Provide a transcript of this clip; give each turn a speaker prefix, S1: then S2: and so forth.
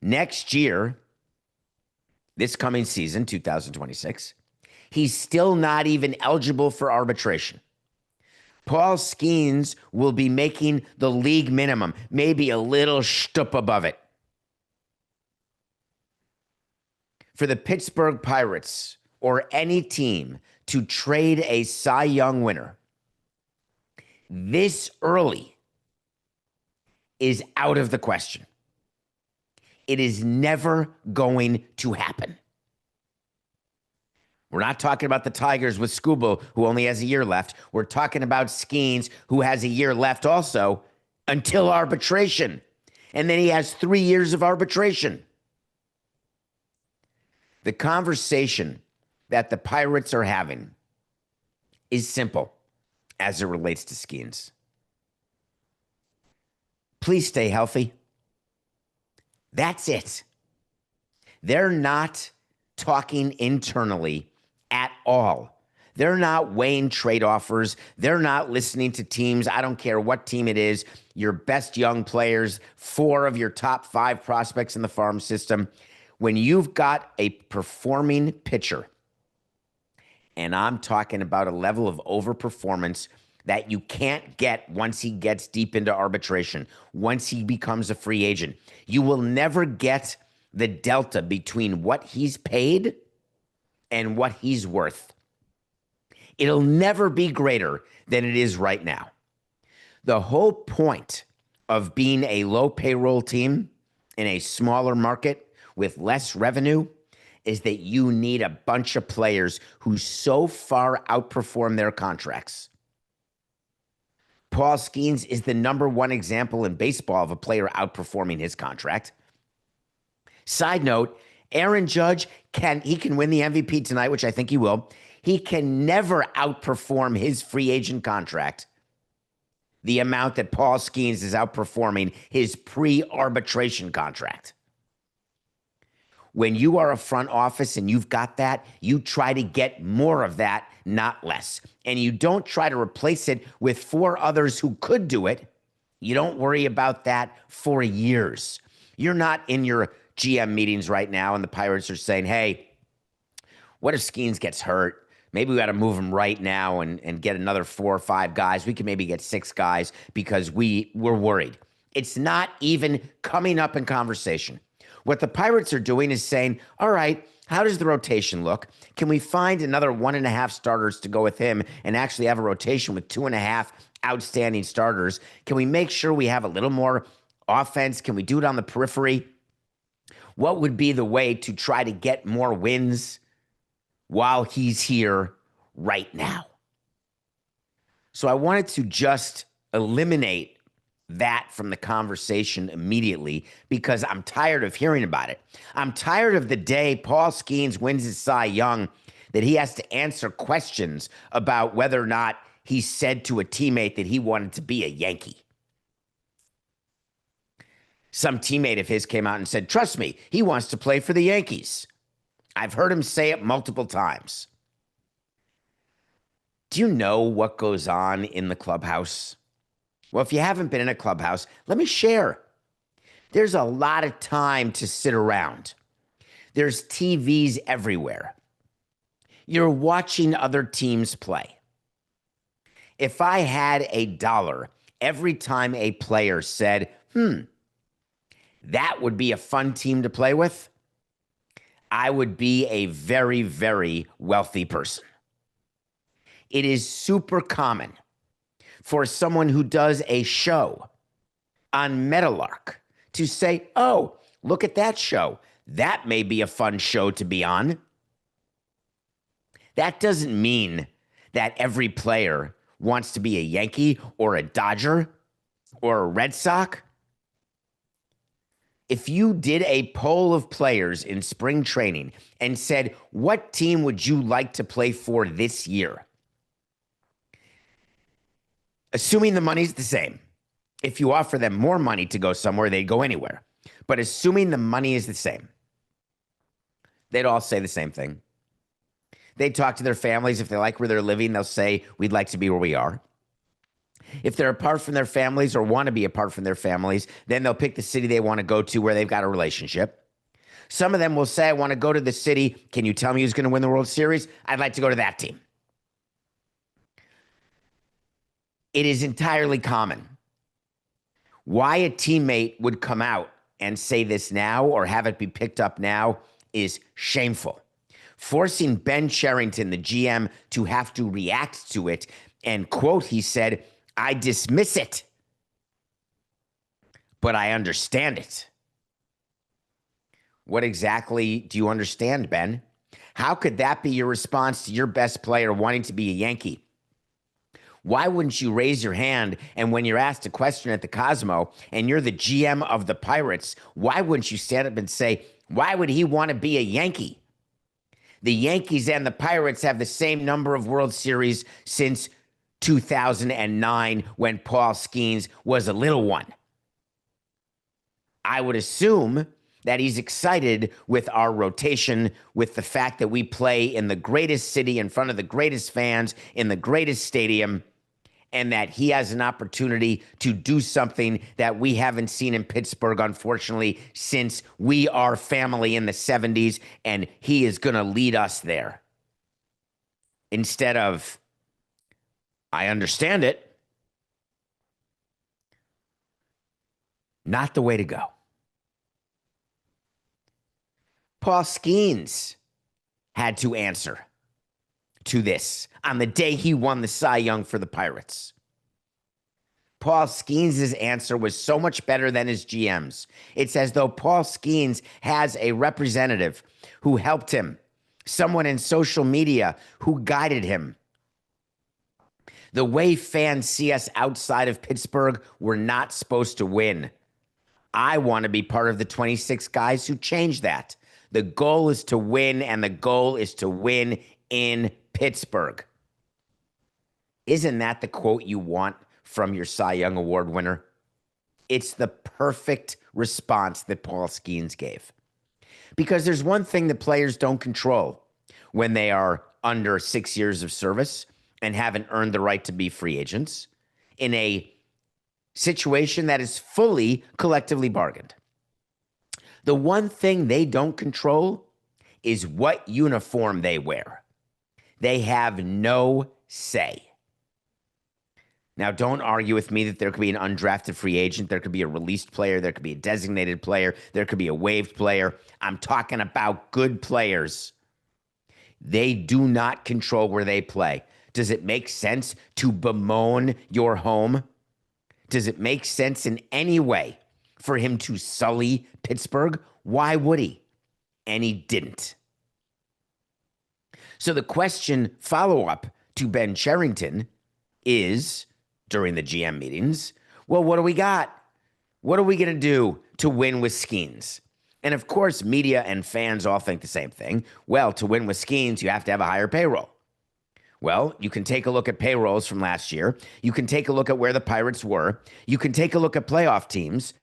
S1: Next year, this coming season, 2026, he's still not even eligible for arbitration. Paul Skenes will be making the league minimum, maybe a little shtup above it. For the Pittsburgh Pirates or any team to trade a Cy Young winner this early is out of the question. It is never going to happen. We're not talking about the Tigers with Skubal, who only has a year left. We're talking about Skenes, who has a year left also until arbitration. And then he has 3 years of arbitration. The conversation that the Pirates are having is simple as it relates to Skenes. Please stay healthy. That's it. They're not talking internally at all. They're not weighing trade offers. They're not listening to teams. I don't care what team it is. Your best young players, 4 of your top 5 prospects in the farm system. When you've got a performing pitcher, and I'm talking about a level of overperformance that you can't get once he gets deep into arbitration, once he becomes a free agent, you will never get the delta between what he's paid and what he's worth. It'll never be greater than it is right now. The whole point of being a low payroll team in a smaller market with less revenue is that you need a bunch of players who so far outperform their contracts. Paul Skenes is the number one example in baseball of a player outperforming his contract. Side note, Aaron Judge can win the MVP tonight, which I think he will. He can never outperform his free agent contract the amount that Paul Skenes is outperforming his pre-arbitration contract. When you are a front office and you've got that, you try to get more of that, not less. And you don't try to replace it with 4 others who could do it. You don't worry about that for years. You're not in your GM meetings right now and the Pirates are saying, hey, what if Skenes gets hurt? Maybe we got to move him right now and get another 4 or 5 guys. We can maybe get 6 guys because we're worried. It's not even coming up in conversation. What the Pirates are doing is saying, all right, how does the rotation look? Can we find another 1.5 starters to go with him and actually have a rotation with 2.5 outstanding starters? Can we make sure we have a little more offense? Can we do it on the periphery? What would be the way to try to get more wins while he's here right now? So I wanted to just eliminate that from the conversation immediately because I'm tired of hearing about it. I'm tired of the day Paul Skenes wins his Cy Young that he has to answer questions about whether or not he said to a teammate that he wanted to be a Yankee. Some teammate of his came out and said, trust me, he wants to play for the Yankees. I've heard him say it multiple times. Do you know what goes on in the clubhouse? Well, if you haven't been in a clubhouse, let me share. There's a lot of time to sit around. There's TVs everywhere. You're watching other teams play. If I had $1 every time a player said, that would be a fun team to play with, I would be a very, very wealthy person. It is super common for someone who does a show on Metalark to say, oh, look at that show. That may be a fun show to be on. That doesn't mean that every player wants to be a Yankee or a Dodger or a Red Sox. If you did a poll of players in spring training and said, what team would you like to play for this year? Assuming the money's the same. If you offer them more money to go somewhere, they'd go anywhere. But assuming the money is the same, they'd all say the same thing. They'd talk to their families. If they like where they're living, they'll say, we'd like to be where we are. If they're apart from their families or want to be apart from their families, then they'll pick the city they want to go to where they've got a relationship. Some of them will say, I want to go to the city. Can you tell me who's going to win the World Series? I'd like to go to that team. It is entirely common. Why a teammate would come out and say this now or have it be picked up now is shameful. Forcing Ben Cherington, the GM, to have to react to it and, quote, he said, I dismiss it, but I understand it. What exactly do you understand, Ben? How could that be your response to your best player wanting to be a Yankee? Why wouldn't you raise your hand, and when you're asked a question at the Cosmo and you're the GM of the Pirates, why wouldn't you stand up and say, why would he want to be a Yankee? The Yankees and the Pirates have the same number of World Series since 2009 when Paul Skenes was a little one. I would assume that he's excited with our rotation, with the fact that we play in the greatest city in front of the greatest fans in the greatest stadium, and that he has an opportunity to do something that we haven't seen in Pittsburgh, unfortunately, since we are family in the 70s, and he is going to lead us there. Instead of, I understand it. Not the way to go. Paul Skenes had to answer to this on the day he won the Cy Young for the Pirates. Paul Skenes' answer was so much better than his GM's. It's as though Paul Skenes has a representative who helped him, someone in social media who guided him. The way fans see us outside of Pittsburgh, we're not supposed to win. I want to be part of the 26 guys who change that. The goal is to win, and the goal is to win in Pittsburgh. Isn't that the quote you want from your Cy Young Award winner? It's the perfect response that Paul Skenes gave. Because there's one thing that players don't control when they are under 6 years of service and haven't earned the right to be free agents in a situation that is fully collectively bargained. The one thing they don't control is what uniform they wear. They have no say. Now, don't argue with me that there could be an undrafted free agent. There could be a released player. There could be a designated player. There could be a waived player. I'm talking about good players. They do not control where they play. Does it make sense to bemoan your home? Does it make sense in any way for him to sully Pittsburgh? Why would he? And he didn't. So the question follow-up to Ben Cherington is, during the GM meetings, well, what do we got? What are we going to do to win with Skenes? And of course, media and fans all think the same thing. Well, to win with Skenes, you have to have a higher payroll. Well, you can take a look at payrolls from last year. You can take a look at where the Pirates were. You can take a look at playoff teams.